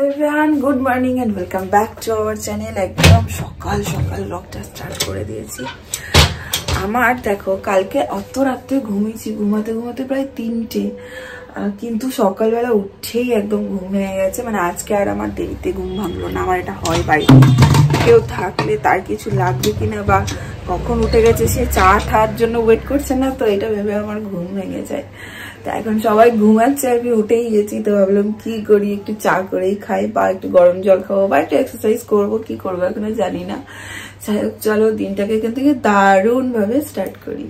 Everyone, good morning and welcome back to our channel. একদম সকাল সকাল ব্লগটা স্টার্ট করে দিয়েছি। আমার দেখো কালকে অত রাত্রে ঘুমিয়েছি, ঘুমাতে ঘুমাতে প্রায় 3টে, কিন্তু সকালবেলা উঠেই একদম ঘুম ভেঙে গেছে। মানে আজকে আর আমার দেরিতে ঘুম ভাঙলো না। আমার এটা হয় বাড়িতে কেউ থাকলে তার কিছু লাগবে কিনা বা কখন উঠে গেছে সে চা খাওয়ার জন্য ওয়েট করছে না, তো এটা ভেবে আমার ঘুম ভেঙে যায়। তো এখন সবাই ঘুমাচ্ছে, আমি উঠেই গেছি, তো ভাবলাম কি করি, একটু চা করেই খাই বা একটু গরম জল খাবো বা একটু এক্সারসাইজ করবো, কি করবো এখনো জানি না। যাই হোক, চলো দিনটাকে এখান থেকে দারুণ ভাবে স্টার্ট করি।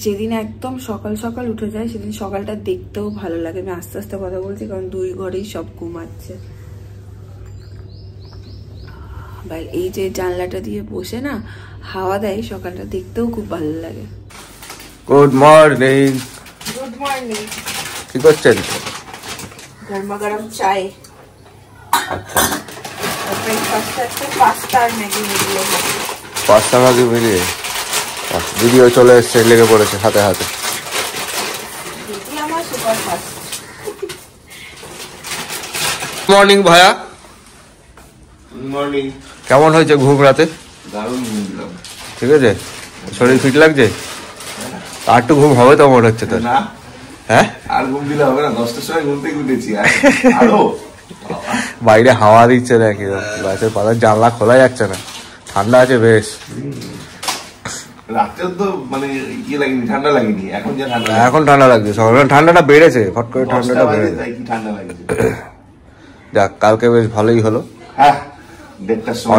যেদিন একদম সকাল সকাল উঠে যায় সেদিন সকালটা দেখতেও ভালো লাগে। আমি আস্তে আস্তে কথা বলছি কারণ দুই ঘরেই সব ঘুমাচ্ছে। ভাই এই যে জানলাটা দিয়ে বসে না হাওয়া দেয়, সকালটা দেখতেও খুব ভালো লাগে। Good morning. Good morning. কি করছেন? গরমা গরম চাই। ব্রেকফাস্টে আছে পাস্তা আর ম্যাগি মিলিয়ে। পাস্তা ম্যাগি মিলিয়ে ভিডিও চলে এসছে, লেগে পড়েছে হাতে হাতে। আমার সুপার ফাস্ট। মর্নিং ভাইয়া। মর্নিং। কেমন হয়েছে ঘুম রাতে? দারুণ ঘুম দিলাম। ঠিক আছে, শরীর ফিট লাগছে? আর একটু ঘুম হবে তো মনে হচ্ছে তোর? না, হ্যাঁ আর ঘুম দিলে হবে না। 10টার সময় ঘুম থেকে উঠেছি। আরো বাইরে হাওয়া দিচ্ছে না, কি গাছের পাতার জানলা খোলা যাচ্ছে না, ঠান্ডা আছে বেশ। রাত্রে তো মানে কি লাগেনি, ঠান্ডা লাগেনি। এখন যা ঠান্ডা, এখন ঠান্ডা লাগছে। সকালে ঠান্ডাটা বেড়েছে, ফট করে ঠান্ডাটা বেড়েছে। কি ঠান্ডা লাগছে। যাক, কালকে বেশ ভালোই হলো। হ্যাঁ, 1:30টার সময়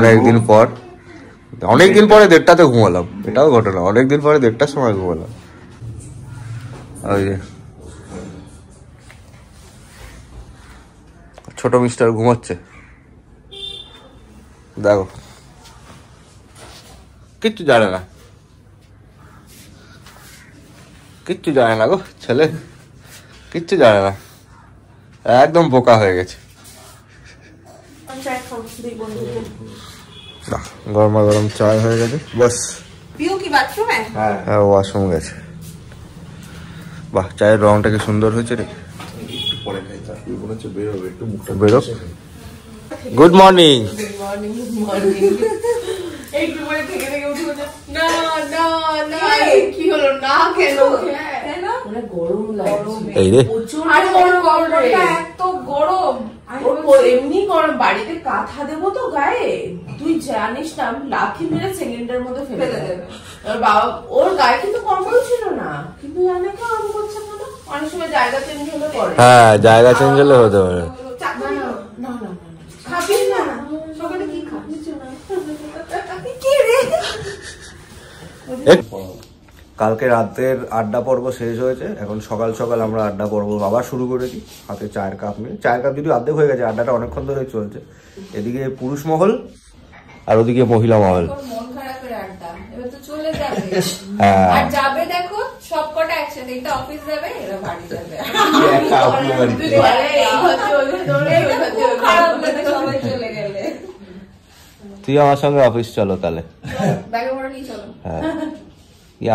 অনেকদিন পরে 1:30তে ঘুমালাম। এটাও ঘটনা, অনেকদিন পরে 1:30টার সময় ঘুমালাম। ওই যে ছোট মিস্টার ঘুমাচ্ছে, দেখো কিচ্ছু জানে না, কিচ্ছু জানে না গো ছেলে, কিচ্ছু জানে না, একদম বোকা হয়ে গেছে। গরমা গরম চায় হয়ে গেছে, বাস। পিউ কি বাথরুমে? হ্যাঁ, ওয়াশরুম গেছে। বাহ, চায়ের রংটা কি সুন্দর হয়েছে রে। একটু পরে খাই, তারপর মনে হচ্ছে বেরোবে, একটু মুখটা বেরো। Good morning. একটু পরে থেকে থেকে উঠে বলছে না না না, কি হলো না কেন? মানে গরম লাগছে এই রে, আর গরমটা এত গরম, এমনি গরম। বাড়িতে কাঁথা দেবো তো গায়ে, তুই জানিস না আমি লাথি মেরে সেকেন্ডের মধ্যে ফেলে দেবে। বাবা ওর গায়ে কিন্তু কম্বল ছিল না, কিন্তু জানে কেমন করছে কেন? অনেক সময় জায়গা চেঞ্জ হলে পরে। হ্যাঁ জায়গা চেঞ্জ হলে হতে পারে। না না খাবি না, সকালে কি খাবি না কি রে? কালকে রাতের আড্ডা পর্ব শেষ হয়েছে, এখন সকাল সকাল আমরা আড্ডা পর্ব আবার শুরু করেছি। হাতে চায়ের কাপ নিয়ে, চায়ের কাপ যদিও অর্ধেক হয়ে গেছে, আড্ডাটা অনেকক্ষণ ধরে চলছে। এদিকে পুরুষ মহল আর ওদিকে মহিলা মহল। মন খারাপের আড্ডা এবার তো চলে যাবে। হ্যাঁ, আর যাবে দেখো সব কটা একসাথে, এটা অফিস যাবে, এরা বাড়ি যাবে। খারাপ লাগে সবাই চলে গেলে। তুই আমার সঙ্গে অফিস চলো তাহলে। ব্যাগে ভরে নিয়ে চলো। হ্যাঁ,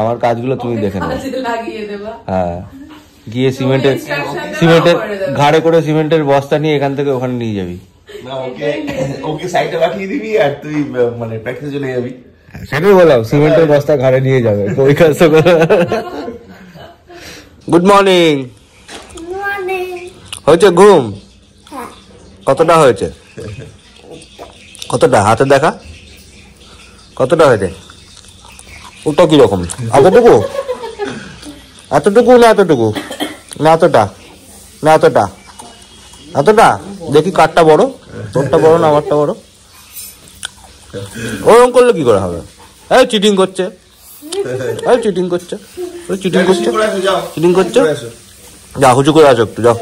আমার কাজগুলো তুমি দেখে নাও। লাগিয়ে দেবা। হ্যাঁ, গিয়ে সিমেন্টের ঘাড়ে করে সিমেন্টের বস্তা নিয়ে এখান থেকে ওখানে নিয়ে যাবি। না, ওকে সাইডে পাঠিয়ে দিবি আর তুই মানে প্র্যাকটিসে চলে যাবি। সেটাই বললাম, সিমেন্টের বস্তা ঘাড়ে নিয়ে যাবে, ওই কাজটা করে। Good morning. হয়েছে ঘুম? কতটা হয়েছে? কতটা হাতে দেখা, কতটা হয়েছে? ওটা কিরকম? এতটুকু? এতটুকু না এতটুকু না এতটা না এতটা এতটা? দেখি কারটা বড়, তোরটা বড় না আমারটা বড়? ওরকম করলে কি করে হবে? এই চিটিং করছে, এই চিটিং করছে, ওই চিটিং করছে, চিটিং করছে। যা হুজু করে আসো একটু, যাও।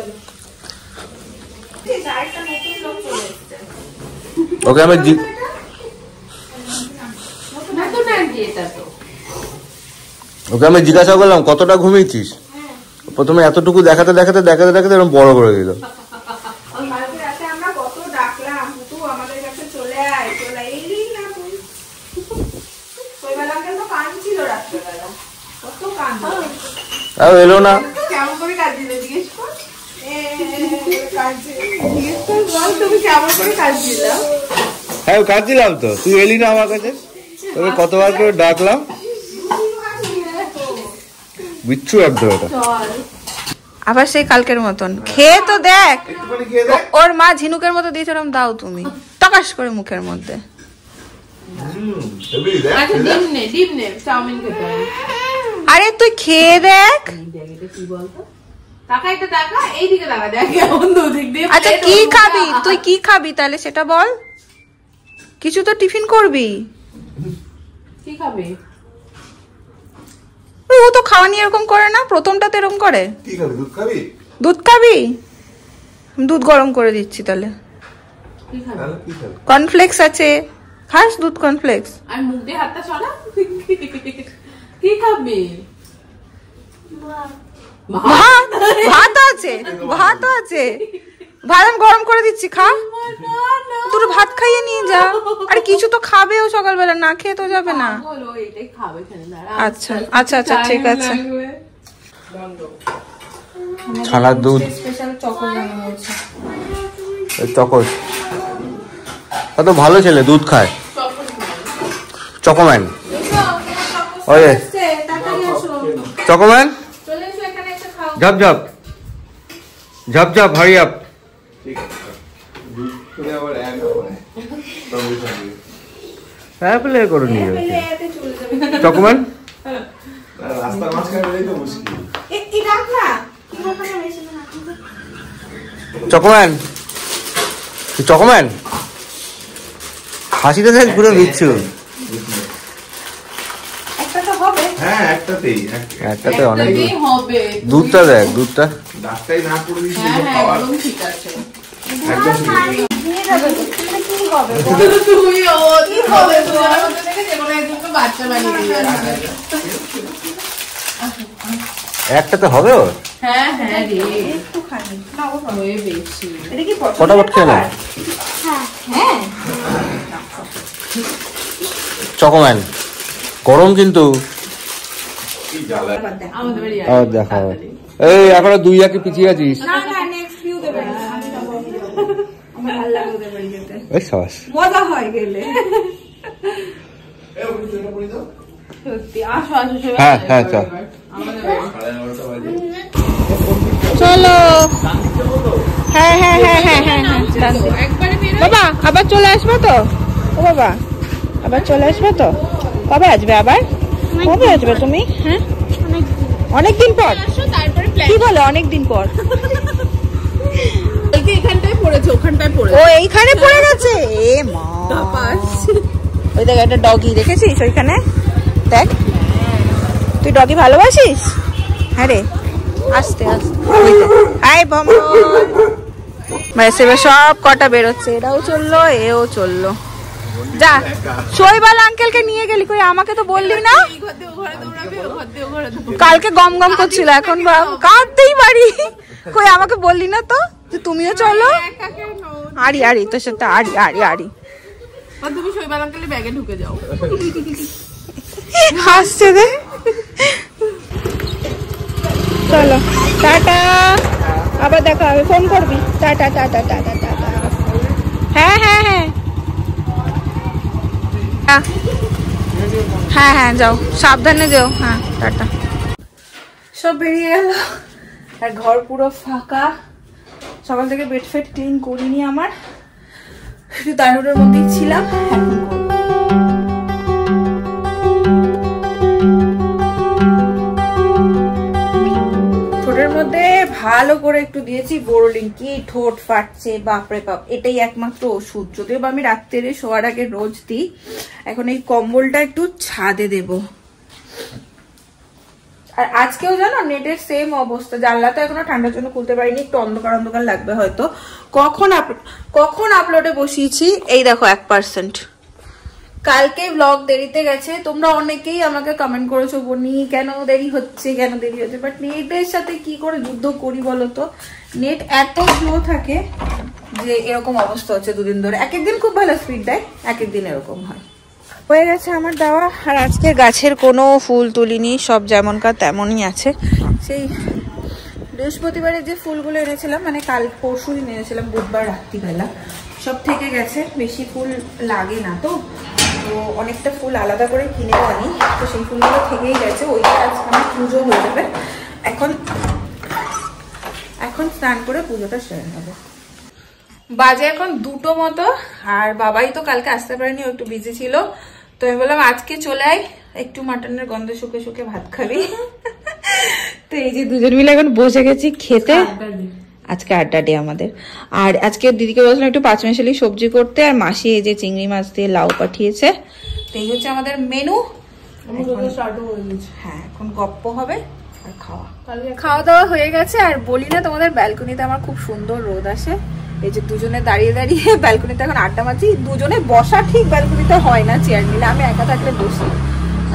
ওকে আমি জিজ্ঞাসা করলাম কতটা ঘুমিয়েছিস, প্রথমে এতটুকু দেখাতে দেখাতে দেখাতে দেখাতে এরকম বড় করে দিল। কালকে রাতে আমরা কত ডাকলাম, তুই আমাদের কাছে চলে আয়, চলে এলি না তুই। শৈবাল আঙ্কেল তো কাঁদছিল রাত্রেবেলা, কত কাঁদছিল। এলো না, কেমন করে কাঁদছিল জিজ্ঞেস কর। জিজ্ঞেস কর, বল তুমি কেমন করে কাঁদছিল। হ্যাঁ কাঁদছিলাম তো, তুই এলি না আমার কাছে, তোকে কতবার করে ডাকলাম। বিচ্ছু একদম এটা। আবার সেই কালকের মতন খেয়ে তো দেখ, ওর মা ঝিনুকের মতো দিয়েছে, ওরম দাও তুমি টকাস করে মুখের মধ্যে। আরে তুই খেয়ে দেখ। আচ্ছা কি খাবি তুই, কি খাবি তাহলে সেটা বল, কিছু তো টিফিন করবি। কি খাবে? ও তো খাওয়া নিয়ে এরকম করে না, প্রথমটাতে এরকম করে। কি খাবি, দুধ খাবি? দুধ খাবি, দুধ গরম করে দিচ্ছি তাহলে। কর্নফ্লেক্স আছে, খাস দুধ কর্নফ্লেক্স। আর মুখ দিয়ে হাতটা সরা। কি খাবে? ভাত, ভাত আছে, ভাত আছে, ভাত আমি গরম করে দিচ্ছি, খা। তোর ভাত খাইয়ে নিয়ে যা। আরে কিছু তো খাবে ও সকালবেলা, না খেয়ে তো যাবে না। আচ্ছা আচ্ছা আচ্ছা ঠিক আছে। ছানার দুধ স্পেশাল চকো বানানো হয়েছে। চকোস কত ভালো ছেলে, দুধ খায়। চকোম্যান, ওয়ে চকোম্যান, ঝপ ঝপ ঝপ ঝপ, হারি আপ। করে নিয়ে চকোম্যান। রাস্তার মাঝখানে তো মুশকিল। চকোম্যান, চকোম্যান, হাসিটা দেখ পুরো বিচ্ছু। হ্যাঁ একটাতেই, একটাতে অনেক হবে। দুধটা দেখ, দুধটা ডাক্তারি না করে দিচ্ছি হ্যাঁ হ্যাঁ খাওয়ার একদম ঠিক আছে। একদম ঠিক আছে। তুমি ও কি হবে, তোমার মতো থেকে যে কোনো একজনকে বাচ্চা বানিয়ে দিয়ে যাবে। একটাতে হবে ওর। হ্যাঁ হ্যাঁ রে, একটুখানি না ও হয়ে বেশি। এটা কি ফটাফট খেয়ে না। হ্যাঁ চকোম্যান গরম কিন্তু। কি জ্বালা। আমাদের বাড়ি আবার দেখা এই এখনো 2 একে পিছিয়ে আছিস। না না নেক্সট ভিউ দেবে, আমি যাব। আমার ভালো লাগে ওদের বাড়ি যেতে, ওই সাবাস, মজা হয় গেলে। এই ওই জন্য বলি দাও। সত্যি আসো আসো সবাই। হ্যাঁ হ্যাঁ চল আমাদের বাড়ি। 11:30 বাজে। চলো। হ্যাঁ হ্যাঁ হ্যাঁ হ্যাঁ হ্যাঁ হ্যাঁ একবারে বের বাবা আবার চলে আসবে তো, ও বাবা আবার চলে আসবে তো, কবে আসবে আবার, কবে আসবে তুমি? হ্যাঁ অনেকদিন পর। আসো তারপরে প্ল্যান। কি বলে অনেকদিন পর? কালকে এখানটায় পড়েছে, ওখানটায় পড়েছে। ও এইখানে পড়ে গেছে, এ মা। ওই দেখ একটা ডগি দেখেছিস ওইখানে, দেখ। তুই ডগি ভালোবাসিস? হ্যাঁ রে, আস্তে আস্তে। হাই বম, ব্যাস এবার সব কটা বেরোচ্ছে, এটাও চললো এও চললো। যা শৈবাল আঙ্কেলকে নিয়ে গেলি, কই আমাকে তো বললি না। এই ঘর দিয়ে ও ঘরে দৌড়াবে, ও ঘর দিয়ে ও ঘরে দৌড়াবে। কালকে গম গম করছিল, এখন কাঁদতেই পারি। কই আমাকে বললি না তো যে তুমিও চলো। একা কেন? আড়ি আড়ি তোর সাথে আড়ি আড়ি আড়ি। আর তুমি শৈবাল আঙ্কেলের ব্যাগে ঢুকে যাও। হাসছে দে। চলো টাটা, আবার দেখা হবে, ফোন করবি। Tata tata tata tata. হ্যাঁ হ্যাঁ হ্যাঁ হ্যাঁ হ্যাঁ যাও, সাবধানে যাও। হ্যাঁ টাটা। সব বেরিয়ে গেল আর ঘর পুরো ফাঁকা। সকাল থেকে বেড ফেড ক্লিন করিনি, আমার একটু তাড়াহুড়োর মধ্যেই ছিলাম, এখন করবো। ঠোঁটের মধ্যে ভালো করে একটু দিয়েছি বোরোলিন, কি ঠোঁট ফাটছে বাপরে বাপ, এটাই একমাত্র ওষুধ। যদিও বা আমি রাত্রে শোয়ার আগে রোজ দিই, এখন এই কম্বলটা একটু ছাদে দেব। আর আজকেও জানো নেটের সেম অবস্থা, জানলা তো এখনো ঠান্ডার জন্য খুলতে পারিনি, একটু অন্ধকার অন্ধকার লাগবে হয়তো। কখন আপলোডে বসিয়েছি, এই দেখো 1%। কালকে ব্লগ দেরিতে গেছে, তোমরা অনেকেই আমাকে কমেন্ট করেছো বনি কেন দেরি হচ্ছে কেন দেরি হচ্ছে, বাট নেটের সাথে কি করে যুদ্ধ করি বলো তো। নেট এত স্লো থাকে যে এরকম অবস্থা হচ্ছে দুদিন ধরে। এক একদিন খুব ভালো স্পিড দেয়, এক একদিন এরকম হয়। হয়ে গেছে আমার দেওয়া। আর আজকে গাছের কোনো ফুল তুলিনি, সব যেমনকার তেমনই আছে। সেই বৃহস্পতিবারে যে ফুলগুলো এনেছিলাম, মানে কাল পরশু দিন এনেছিলাম বুধবার রাত্রিবেলা, সব থেকে গেছে। বেশি ফুল লাগে না তো, তো অনেকটা ফুল আলাদা করে কিনেও আনি, তো সেই ফুলগুলো থেকেই গেছে। ওইটা আজকে আমার পুজো হয়ে যাবে। এখন স্নান করে পুজোটা সেরে নেবো। বাজে এখন 2টো মতো, আর বাবাই তো কালকে আসতে পারেনি, ও একটু বিজি ছিল। তো আমি বললাম আজকে চলে আয়, একটু মাটনের গন্ধ শুকে শুকে ভাত খাবি। তো এই যে দুজন মিলে এখন বসে গেছি খেতে। আজকে আড্ডা ডে আমাদের। আর আজকে দিদিকে বলছিলাম একটু পাঁচমিশালি সবজি করতে, আর মাসি এই যে চিংড়ি মাছ দিয়ে লাউ পাঠিয়েছে। তো এই হচ্ছে আমাদের মেনু। হ্যাঁ, এখন গপ্প হবে আর খাওয়া দাওয়া হয়ে গেছে। আর বলি না তোমাদের, ব্যালকনিতে আমার খুব সুন্দর রোদ আসে। এই যে দুজনে দাঁড়িয়ে দাঁড়িয়ে ব্যালকনিতে এখন আড্ডা মারছি। দুজনে বসা ঠিক ব্যালকনিতে হয় না চেয়ার নিলে, আমি একা থাকলে বসি।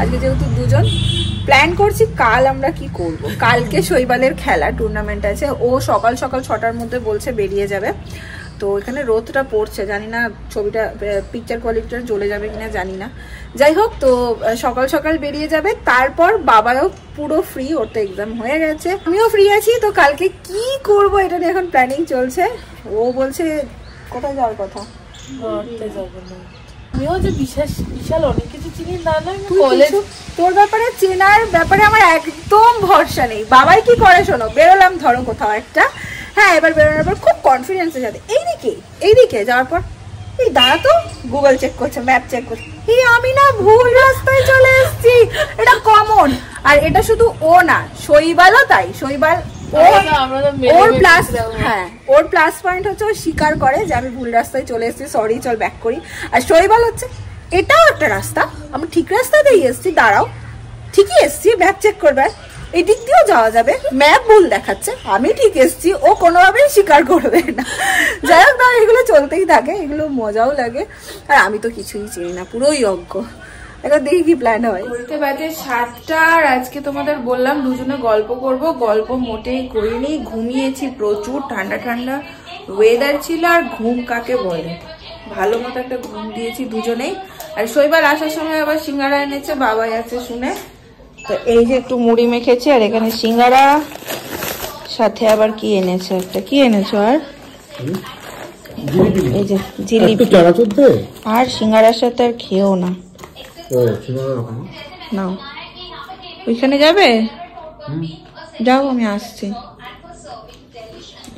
আজকে যেহেতু দুজন, প্ল্যান করছি কাল আমরা কি করব। কালকে শৈবালের খেলা টুর্নামেন্ট আছে, ও সকাল সকাল 6টার মধ্যে বলছে বেরিয়ে যাবে। তো এখানে রোদটা পড়ছে, জানি না ছবিটা পিকচার কোয়ালিটিটা জ্বলে যাবে কিনা জানি না। যাই হোক, তো সকাল সকাল বেরিয়ে যাবে। তারপর বাবাও পুরো ফ্রি, ওর তো এক্সাম হয়ে গেছে, আমিও ফ্রি আছি। তো কালকে কি করব এটা নিয়ে এখন প্ল্যানিং চলছে। ও বলছে কোথায় যাওয়ার কথা, আমিও যে বিশাল অনেক কিছু চিনি না, তোর ব্যাপারে চেনার ব্যাপারে আমার একদম ভরসা নেই। বাবাই কি করে শোনো, বেরোলাম ধরো কোথাও একটা, হ্যাঁ এবার বেরোনোর পর খুব কনফিডেন্সের সাথে এইদিকে যাওয়ার পর এই দাঁড়া তো গুগল চেক করছে, ম্যাপ চেক করছে, এই আমি না ভুল রাস্তায় চলে এসেছি। এটা কমন। আর এটা শুধু ও না, শৈবালও তাই। শৈবাল ওর প্লাস পয়েন্ট হচ্ছে ও স্বীকার করে যে আমি ভুল রাস্তায় চলে এসেছি, সরি চল ব্যাক করি। আর শৈবাল হচ্ছে এটাও একটা রাস্তা, আমি ঠিক রাস্তাতেই এসেছি, দাঁড়াও ঠিকই এসেছি, ম্যাপ চেক করবে, এই দিক দিয়েও যাওয়া যাবে, ম্যাপ ভুল দেখাচ্ছে, আমি ঠিক এসেছি, ও কোনোভাবেই স্বীকার করবে না। যাই হোক, এগুলো চলতেই থাকে, এগুলো মজাও লাগে। আর আমি তো কিছুই চিনি না, পুরোই অজ্ঞ। এখন দেখি কি প্ল্যান হয়। বলতে বাজে 7টা, আর আজকে তোমাদের বললাম দুজনে গল্প করব। গল্প মোটেই করিনি, ঘুমিয়েছি প্রচুর। ঠান্ডা ঠান্ডা ওয়েদার ছিল, আর ঘুম কাকে বলে, ভালো মতো একটা ঘুম দিয়েছি দুজনেই। আর শৈবাল আসার সময় আবার সিঙ্গারা এনেছে, বাবাই আছে শুনে। তো এই যে একটু মুড়ি মেখেছি, আর এখানে সিঙ্গারা, সাথে আবার কি এনেছে, একটা কি এনেছো আর এই যে জিলিপি। আর সিঙ্গারার সাথে আর খেয়েও না, নাও ওইখানে যাবে, যাও আমি আসছি।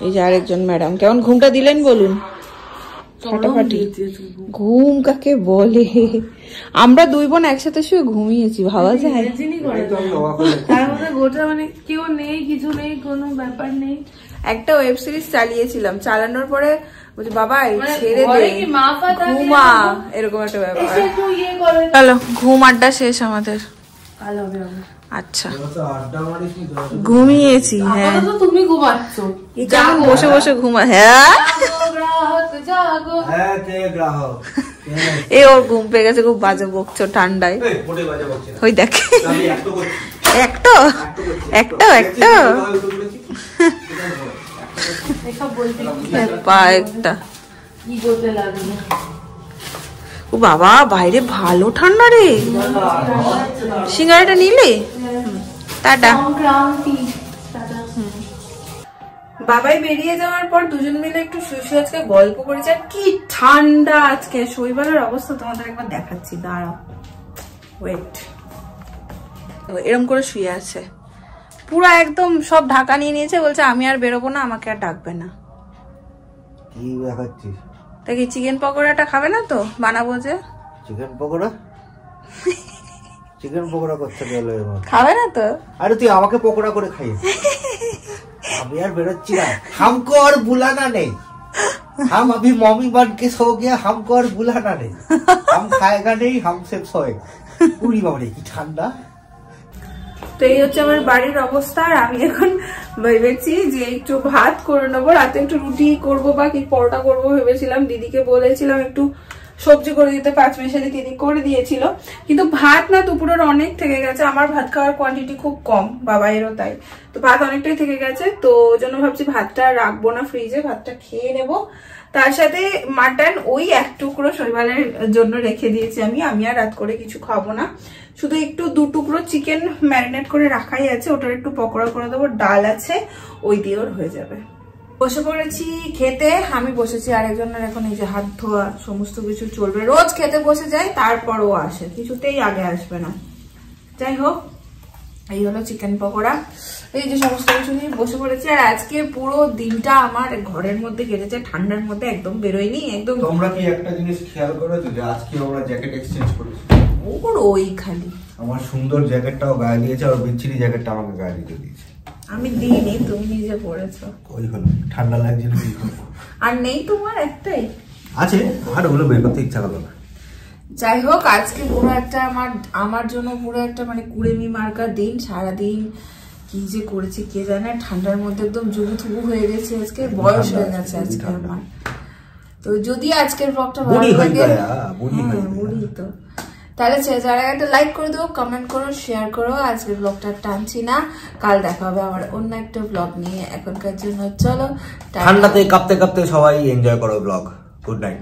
এই যে আরেকজন ম্যাডাম, কেমন ঘুমটা দিলেন বলুন? ফাটাফাটি ঘুম কাকে বলে? আমরা দুই বোন একসাথে শুয়ে ঘুমিয়েছি, ভাবা যায়? তার মধ্যে গোটা মানে কেউ নেই, কিছু নেই, কোনো ব্যাপার নেই। একটা ওয়েব সিরিজ চালিয়েছিলাম, চালানোর পরে বলছি বাবা ছেড়ে দে, ঘুমা, এরকম একটা ব্যাপার। চলো ঘুম আড্ডা শেষ আমাদের। আচ্ছা ঘুমিয়েছি, হ্যাঁ তুমি ঘুমাচ্ছ, কেমন বসে বসে ঘুমা। হ্যাঁ এ ওর ঘুম পেয়ে গেছে, খুব বাজে বকছো ঠান্ডায়। ওই দেখ একটা একটা একটা ও বাবা, বাইরে ভালো ঠান্ডা রে। সিঙ্গারাটা নিলে? টাটা। বাবাই বেরিয়ে যাওয়ার পর দুজন মিলে একটু শুয়ে আজকে গল্প করেছে। আর কি ঠান্ডা আজকে, শৈবালের অবস্থা তোমাদের একবার দেখাচ্ছি, দাঁড়াও ওয়েট। এরম করে শুয়ে আছে, পুরো একদম সব ঢাকা নিয়ে নিয়েছে, বলছে আমি আর বেরোবো না, আমাকে আর ডাকবে না। কি দেখাচ্ছিস? তা কি চিকেন পকোড়াটা খাবে না তো? বানাবো যে চিকেন পকোড়া, চিকেন পকোড়া করতে গেলে খাবে না তো? আরে তুই আমাকে পকোড়া করে খাইয়ে, আমি আর বেরোচ্ছি না। हमको और बुलाना नहीं, हम अभी मम्मी बन के सो गया, हमको और बुलाना नहीं, हम खाएगा नहीं, हम सिर्फ सोएगा। पूरी बाबरे की ঠান্ডা। তো এই হচ্ছে আমার বাড়ির অবস্থা। আর আমি এখন ভেবেছি যে একটু ভাত করে নেবো, রাতে একটু রুটি করবো বা কি পরোটা করবো ভেবেছিলাম। দিদিকে বলেছিলাম একটু সবজি করে দিতে, পাঁচমিশালি দিদি করে দিয়েছিল, কিন্তু ভাত না দুপুরের অনেক থেকে গেছে। আমার ভাত খাওয়ার কোয়ান্টিটি খুব কম, বাবাইয়েরও তাই, তো ভাত অনেকটাই থেকে গেছে। তো ওই জন্য ভাবছি ভাতটা রাখবো না ফ্রিজে, ভাতটা খেয়ে নেবো। তার সাথে মাটন ওই এক টুকরো শৈবালের জন্য রেখে দিয়েছি আমি আর রাত করে কিছু খাবো না, শুধু একটু 2 টুকরো চিকেন ম্যারিনেট করে রাখাই আছে, ওটার একটু পকোড়া করে দেবো, ডাল আছে ওই দিয়ে ওর হয়ে যাবে। বসে পড়েছি খেতে, আমি বসেছি আরেকজনের, এখন এই যে হাত ধোয়া সমস্ত কিছু চলবে, রোজ খেতে বসে যায় তারপর ও আসে, কিছুতেই আগে আসবে না। যাই হোক, এই হলো চিকেন পকোড়া, এই যে সমস্ত কিছু নিয়ে বসে পড়েছি। আর আজকে পুরো দিনটা আমার ঘরের মধ্যে কেটেছে, ঠান্ডার মধ্যে একদম বেরোয়নি একদম। তোমরা কি একটা জিনিস খেয়াল করেছো যে আজকে আমরা জ্যাকেট এক্সচেঞ্জ করেছি? ওর ওই খালি আমার সুন্দর জ্যাকেটটাও গায়ে দিয়েছে আর বিচ্ছিরি জ্যাকেটটা আমাকে গায়ে দিতে দিয়েছে। আমি দিইনি, তুমি নিজে পড়েছো। ওই হলো ঠান্ডা লাগছে না, কি করবো? আর নেই তোমার একটাই আছে, আর ওগুলো বের করতে ইচ্ছা করলো না। যাই হোক, আজকে পুরো একটা আমার জন্য পুরো একটা মানে কুড়েমি মার্কা দিন। সারাদিন কি যে করেছি কে জানে, ঠান্ডার মধ্যে একদম জুবুথুবু হয়ে গেছে, আজকে বয়স হয়ে গেছে আজকে আমার। তো যদি আজকের ব্লগটা ভালো লাগে, বুড়ি তো, তাহলে যারা একটা লাইক করে দেবো, কমেন্ট করো, শেয়ার করো। আজকের ব্লগটা টানছি না, কাল দেখা হবে আবার অন্য একটা ব্লগ নিয়ে। এখনকার জন্য চলো, ঠান্ডাতে কাঁপতে কাঁপতে সবাই এনজয় করো ব্লগ। Good night.